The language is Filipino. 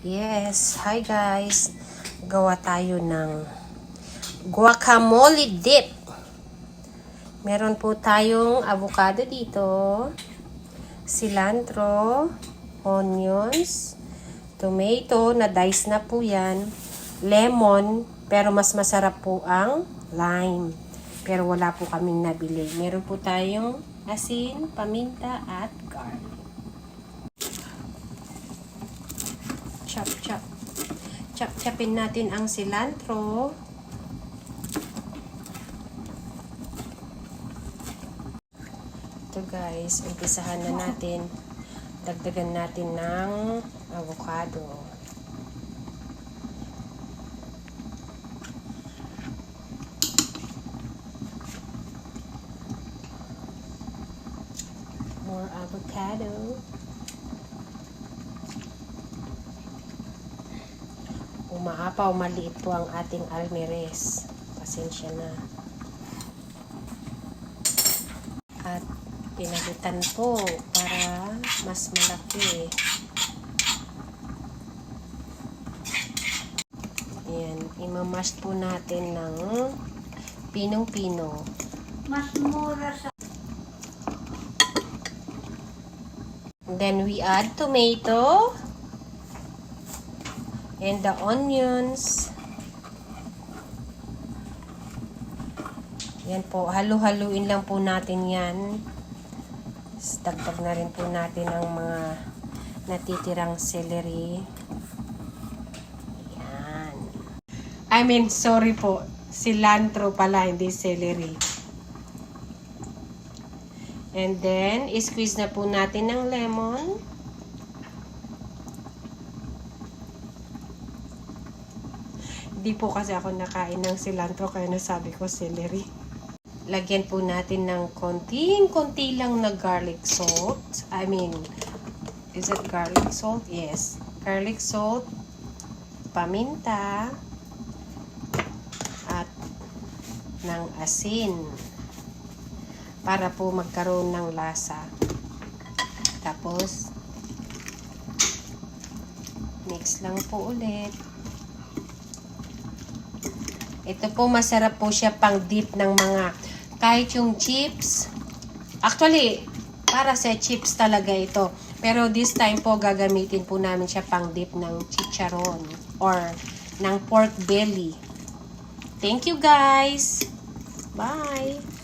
Yes, hi guys. Gawa tayo ng guacamole dip. Meron po tayong avocado dito, cilantro, onions, tomato na dice na po yan, lemon, pero mas masarap po ang lime. Pero wala po kaming nabili. Meron po tayong asin, paminta, at garlic. Chop. Chop-chopin natin ang cilantro. Ito guys, umpisahan na natin. Dagdagan natin ng avocado. More avocado. Umaapaw, maliit po ang ating almeres. Pasensya na. At pinagutan po para mas malaki. Ayan, imamash po natin ng pinong-pino. Mas mura sa... Then we add tomato. And the onions. Yan po, halu-haluin lang po natin yan. Dagdag na rin po natin ang mga natitirang celery. Yan. Sorry po. Cilantro pala, hindi celery. And then, squeeze na po natin ng lemon. Hindi po kasi ako nakain ng cilantro kaya nasabi ko celery. Lagyan po natin ng konti lang na garlic salt. Is it garlic salt? Yes. Garlic salt, paminta, at ng asin. Para po magkaroon ng lasa. Tapos, mix lang po ulit. Ito po, masarap po siya pang dip ng mga, kahit yung chips. Actually, para sa chips talaga ito. Pero this time po, gagamitin po namin siya pang dip ng chicharon or ng pork belly. Thank you guys! Bye!